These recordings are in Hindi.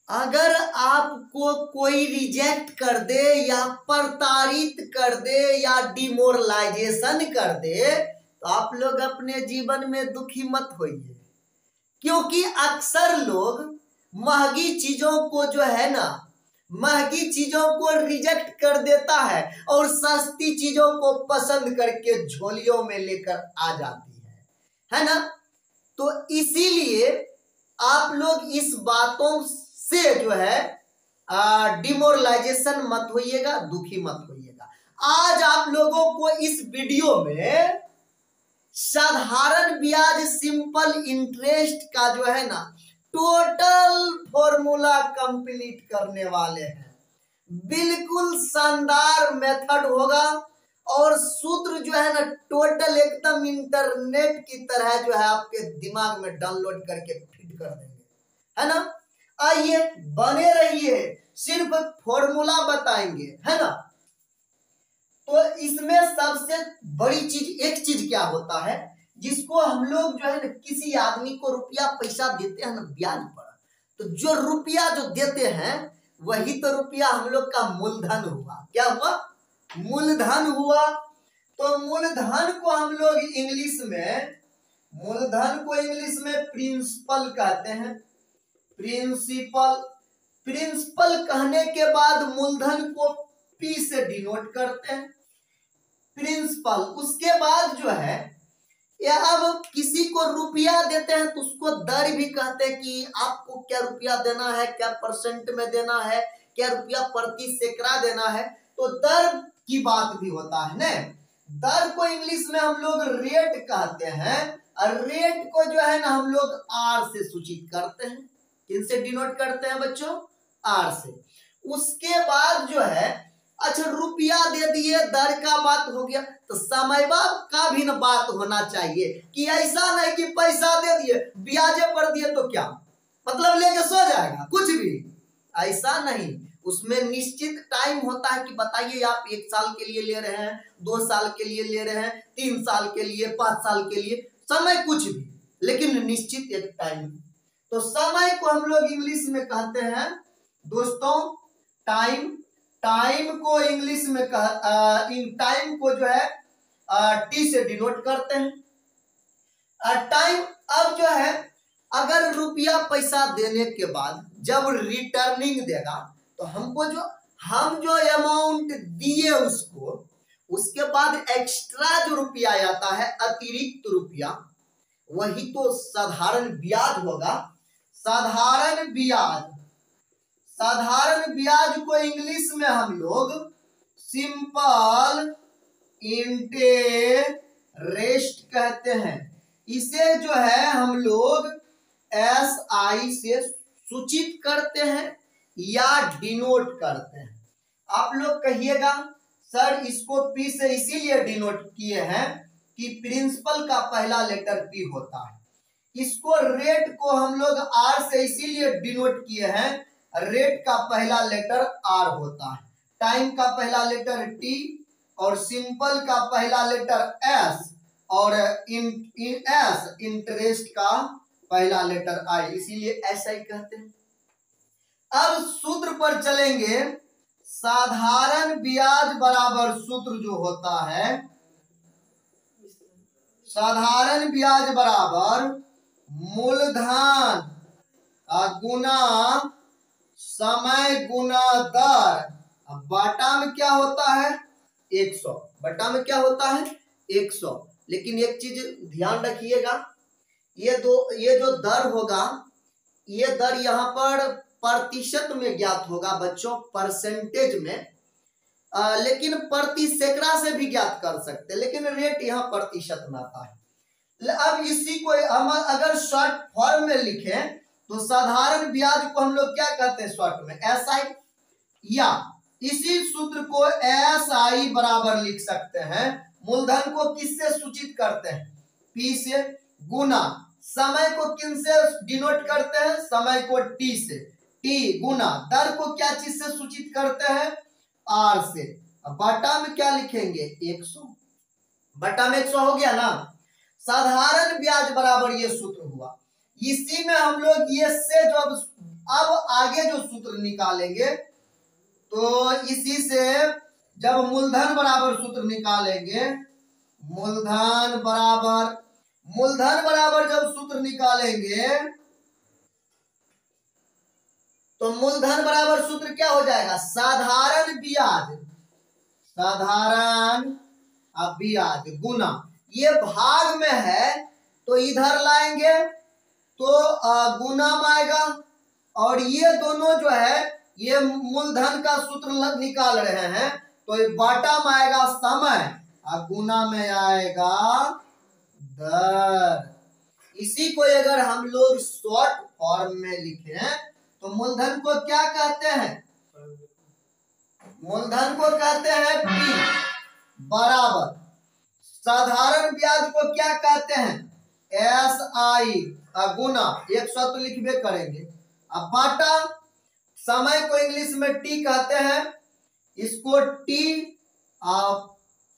अगर आपको कोई रिजेक्ट कर दे या प्रताड़ित कर दे या डिमोरलाइजेशन कर दे तो आप लोग अपने जीवन में दुखी मत होइए, क्योंकि अक्सर लोग महंगी चीजों को जो है ना, महंगी चीजों को रिजेक्ट कर देता है और सस्ती चीजों को पसंद करके झोलियों में लेकर आ जाती है ना। तो इसीलिए आप लोग इस बातों से जो है डिमोरलाइजेशन मत होइएगा, दुखी मत होइएगा। आज आप लोगों को इस वीडियो में साधारण ब्याज सिंपल इंटरेस्ट का जो है ना टोटल फॉर्मूला कंप्लीट करने वाले हैं। बिल्कुल शानदार मेथड होगा और सूत्र जो है ना टोटल एकदम इंटरनेट की तरह जो है आपके दिमाग में डाउनलोड करके फिट कर देंगे, है ना। आइए बने रहिए, सिर्फ फॉर्मूला बताएंगे, है ना। तो इसमें सबसे बड़ी चीज एक चीज क्या होता है, जिसको हम लोग जो है ना किसी आदमी को रुपया पैसा देते हैं ना ब्याज पर, तो जो रुपया जो देते हैं वही तो रुपया हम लोग का मूलधन हुआ। क्या हुआ? मूलधन हुआ। तो मूलधन को हम लोग इंग्लिश में, मूलधन को इंग्लिश में प्रिंसिपल कहते हैं। प्रिंसिपल, प्रिंसिपल कहने के बाद मूलधन को पी से डिनोट करते हैं, प्रिंसिपल। उसके बाद जो है या अब किसी को रुपया देते हैं तो उसको दर भी कहते हैं कि आपको क्या रुपया देना है, क्या परसेंट में देना है, क्या रुपया प्रति सैकड़ा देना है, तो दर की बात भी होता है ना। दर को इंग्लिश में हम लोग रेट कहते हैं और रेट को जो है ना हम लोग आर से सूचित करते हैं। किनसे डिनोट करते हैं बच्चों? आर से। उसके बाद जो है अच्छा रुपया दे दिए, दर का बात हो गया, तो समय का भी ना बात होना चाहिए कि ऐसा नहीं कि पैसा दे दिए ब्याजे पर दिए तो क्या मतलब लेके सो जाएगा, कुछ भी ऐसा नहीं। उसमें निश्चित टाइम होता है कि बताइए आप 1 साल के लिए ले रहे हैं, 2 साल के लिए ले रहे हैं, 3 साल के लिए, 5 साल के लिए, समय कुछ भी, लेकिन निश्चित एक टाइम। तो समय को हम लोग इंग्लिश में कहते हैं दोस्तों टाइम। टाइम को इंग्लिश में टाइम को जो है टी से डिनोट करते हैं। टाइम अब जो है अगर रुपया पैसा देने के बाद जब रिटर्निंग देगा तो हमको जो हम जो अमाउंट दिए उसको, उसके बाद एक्स्ट्रा जो रुपया आता है, अतिरिक्त रुपया, वही तो साधारण ब्याज होगा। साधारण ब्याज, साधारण ब्याज को इंग्लिश में हम लोग सिंपल इंटरेस्ट कहते हैं। इसे जो है हम लोग SI से सूचित करते हैं या डिनोट करते हैं। आप लोग कहिएगा सर इसको P से इसीलिए डिनोट किए हैं कि प्रिंसिपल का पहला लेटर P होता है। इसको रेट को हम लोग R से इसीलिए डिनोट किए हैं, रेट का पहला लेटर R होता है, टाइम का पहला लेटर T और सिंपल का पहला लेटर S और इंटरेस्ट का पहला लेटर I, इसीलिए SI कहते हैं। अब सूत्र पर चलेंगे। साधारण ब्याज बराबर सूत्र जो होता है, साधारण ब्याज बराबर मूलधन गुना समय गुना दर, बटा में क्या होता है 100, बटा में क्या होता है 100। लेकिन एक चीज ध्यान रखिएगा, ये जो दर होगा, ये दर यहाँ पर प्रतिशत में ज्ञात होगा बच्चों, परसेंटेज में, लेकिन प्रति सैकड़ा से भी ज्ञात कर सकते हैं, लेकिन रेट यहाँ प्रतिशत में आता है। अब इसी को हम अगर शॉर्ट फॉर्म में लिखें तो साधारण ब्याज को हम लोग क्या कहते हैं शॉर्ट में SI, या इसी सूत्र को SI बराबर लिख सकते हैं। मूलधन को किससे सूचित करते हैं? P से, गुना समय को किनसे डिनोट करते हैं? समय को T से, T गुना दर को क्या चीज से सूचित करते हैं? R से। बटा में क्या लिखेंगे 100, बटा में 100 हो गया ना। साधारण ब्याज बराबर ये सूत्र हुआ। इसी में हम लोग ये से जब अब आगे जो सूत्र निकालेंगे तो इसी से जब मूलधन बराबर सूत्र निकालेंगे, मूलधन बराबर जब सूत्र निकालेंगे तो मूलधन बराबर सूत्र क्या हो जाएगा, साधारण ब्याज गुना, ये भाग में है तो इधर लाएंगे तो गुना में आएगा, और ये दोनों जो है ये मूलधन का सूत्र निकाल रहे हैं तो ये बाटा में आएगा समय और गुना में आएगा दर। इसी को अगर हम लोग शॉर्ट फॉर्म में लिखें तो मूलधन को क्या कहते हैं, मूलधन को कहते हैं P बराबर, साधारण ब्याज को क्या कहते हैं SI गुना, एक शब्द लिखबे करेंगे, अब बाटा समय को इंग्लिश में T कहते हैं, इसको T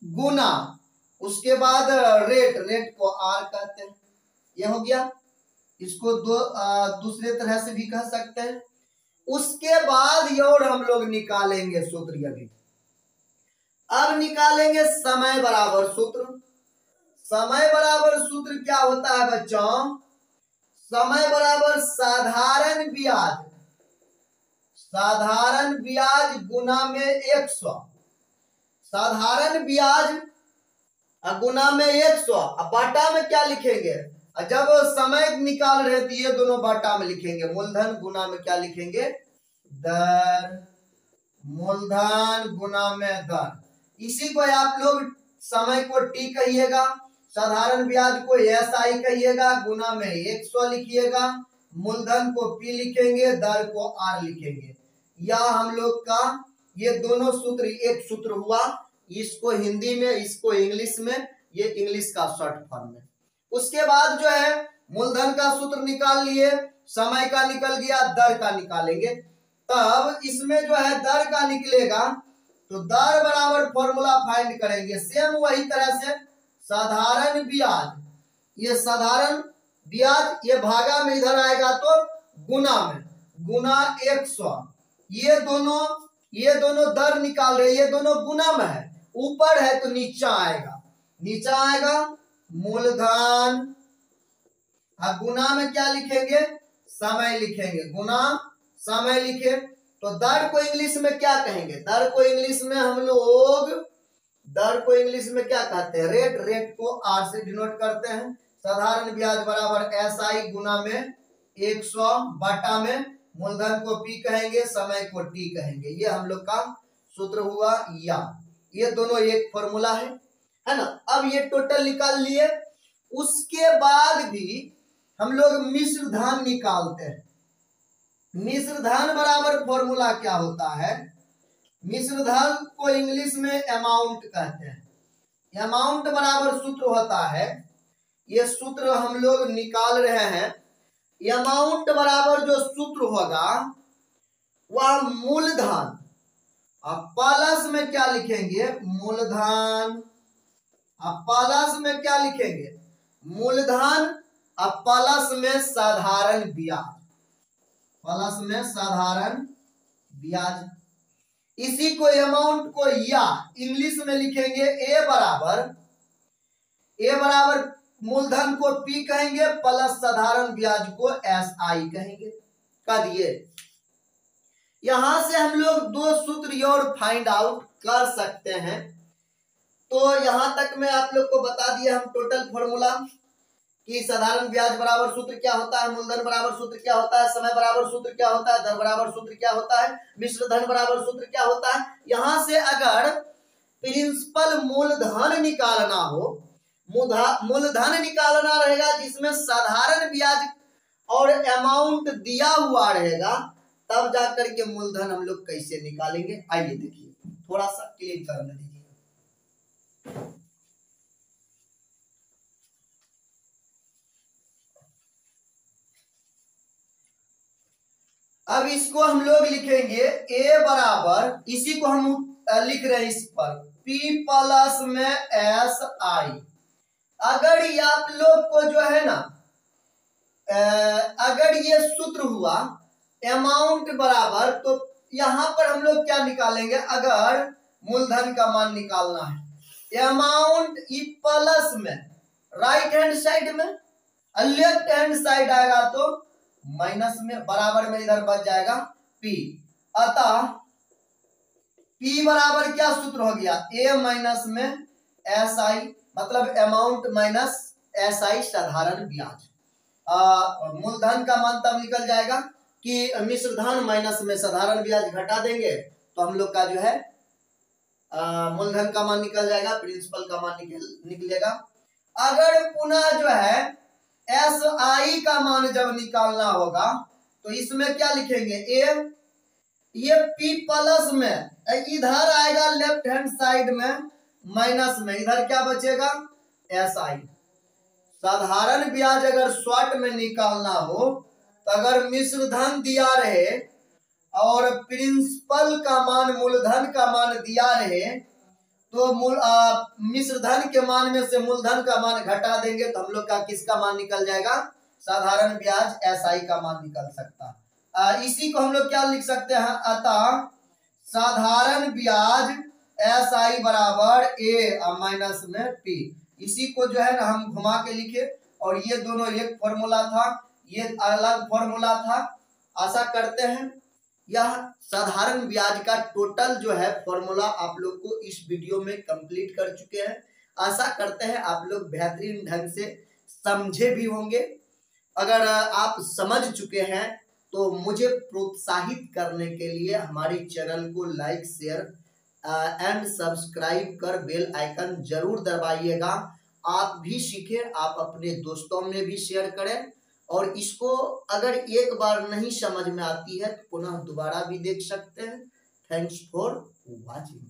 गुना, उसके बाद रेट को R कहते हैं, यह हो गया। इसको दूसरे तरह से भी कह सकते हैं। उसके बाद और हम लोग निकालेंगे सूत्र, अभी अब निकालेंगे समय बराबर सूत्र। समय बराबर सूत्र क्या होता है बच्चों, समय बराबर साधारण ब्याज गुना में 100, साधारण ब्याज गुना में 100, अब बाटा में क्या लिखेंगे, जब समय निकाल रहे थे ये दोनों बाटा में लिखेंगे, मूलधन गुना में क्या लिखेंगे दर, मूलधन गुना में दर। इसी को आप लोग समय को T कहिएगा, साधारण ब्याज को SI कहिएगा, गुना में 100 लिखिएगा, मूलधन को P लिखेंगे, दर को R लिखेंगे। यह हम लोग का ये दोनों सूत्र एक सूत्र हुआ, इसको हिंदी में, इसको इंग्लिश में, ये इंग्लिश का शॉर्ट फॉर्म है। उसके बाद जो है मूलधन का सूत्र निकाल लिए, समय का निकल गया, दर का निकालेंगे, तब इसमें जो है दर का निकलेगा तो दर बराबर फॉर्मूला फाइंड करेंगे, सेम वही तरह से साधारण ब्याज, ये साधारण ब्याज ये भागा में इधर आएगा तो गुना में, गुना 100, ये दोनों दर निकाल रहे, ये दोनों गुना में है, ऊपर है तो नीचा आएगा मूलधन, गुना में क्या लिखेंगे समय लिखेंगे, गुना समय लिखे तो दर को इंग्लिश में क्या कहेंगे, दर को इंग्लिश में हम लोग क्या कहते हैं रेट को R से डिनोट करते हैं। साधारण ब्याज बराबर SI गुना में 100 बाटा में मूलधन को P कहेंगे, समय को T कहेंगे, ये हम लोग का सूत्र हुआ। या ये दोनों एक फॉर्मूला है ना। अब ये टोटल निकाल लिए, उसके बाद भी हम लोग मिश्र धन निकालते हैं। मिश्र धन बराबर फॉर्मूला क्या होता है, मिश्र धन को इंग्लिश में अमाउंट कहते हैं, अमाउंट बराबर सूत्र होता है, ये सूत्र हम लोग निकाल रहे हैं। अमाउंट बराबर जो सूत्र होगा वह मूलधन, अब प्लस में क्या लिखेंगे मूलधन, अब प्लस में क्या लिखेंगे मूलधन, अब प्लस में साधारण ब्याज, प्लस में साधारण ब्याज। इसी को अमाउंट को या इंग्लिश में लिखेंगे ए बराबर मूलधन को P कहेंगे प्लस साधारण ब्याज को SI कहेंगे। कर दिए, यहां से हम लोग दो सूत्र और फाइंड आउट कर सकते हैं। तो यहां तक मैं आप लोग को बता दिया हम टोटल फॉर्मूला कि साधारण ब्याज बराबर सूत्र क्या होता है, मूलधन बराबर सूत्र क्या होता है, समय बराबर सूत्र क्या होता है, दर बराबर सूत्र क्या होता है, मिश्र धन बराबर सूत्र क्या होता है। यहां से अगर प्रिंसिपल मूलधन निकालना हो, मूलधन निकालना रहेगा जिसमें साधारण ब्याज और अमाउंट दिया हुआ रहेगा, तब जाकर के मूलधन हम लोग कैसे निकालेंगे, आइए देखिए, थोड़ा सा क्लियर करने दीजिए। अब इसको हम लोग लिखेंगे ए बराबर, इसी को हम लिख रहे हैं इस पर P प्लस में SI। अगर ये आप लोग को जो है ना, अगर ये सूत्र हुआ अमाउंट बराबर, तो यहां पर हम लोग क्या निकालेंगे, अगर मूलधन का मान निकालना है, अमाउंट ई प्लस में राइट हैंड साइड में, लेफ्ट हैंड साइड आएगा तो माइनस में, बराबर में इधर बच जाएगा पी। अतः पी बराबर क्या सूत्र हो गया, ए माइनस में एस आई, मतलब अमाउंट माइनस एस आई साधारण ब्याज। मूलधन का मान तब निकल जाएगा कि मिश्र धन माइनस में साधारण ब्याज घटा देंगे तो हम लोग का जो है मूलधन का मान निकल जाएगा, प्रिंसिपल का मान निकलेगा। अगर पुनः जो है एस आई का मान जब निकालना होगा तो इसमें क्या लिखेंगे, ए, ये पी प्लस में इधर आएगा लेफ्ट हैंड साइड में माइनस में, इधर क्या बचेगा एस आई। साधारण ब्याज अगर शॉर्ट में निकालना हो तो अगर मिश्र धन दिया रहे और प्रिंसिपल का मान मूलधन का मान दिया रहे तो मिश्र धन के मान में से मूलधन का मान घटा देंगे तो हम लोग का किसका मान निकल जाएगा, साधारण ब्याज एसआई का मान निकल सकता। इसी को हम लोग क्या लिख सकते हैं, अतः साधारण ब्याज एसआई बराबर ए माइनस में पी। इसी को जो है ना हम घुमा के लिखे और ये दोनों एक फॉर्मूला था, ये अलग फॉर्मूला था। आशा करते हैं यह साधारण ब्याज का टोटल जो है फॉर्मूला आप लोग को इस वीडियो में कंप्लीट कर चुके हैं। आशा करते हैं आप लोग बेहतरीन ढंग से समझे भी होंगे। अगर आप समझ चुके हैं तो मुझे प्रोत्साहित करने के लिए हमारे चैनल को लाइक शेयर एंड सब्सक्राइब कर बेल आइकन जरूर दबाइएगा। आप भी सीखें, आप अपने दोस्तों में भी शेयर करें और इसको अगर एक बार नहीं समझ में आती है तो पुनः दोबारा भी देख सकते हैं। Thanks for watching.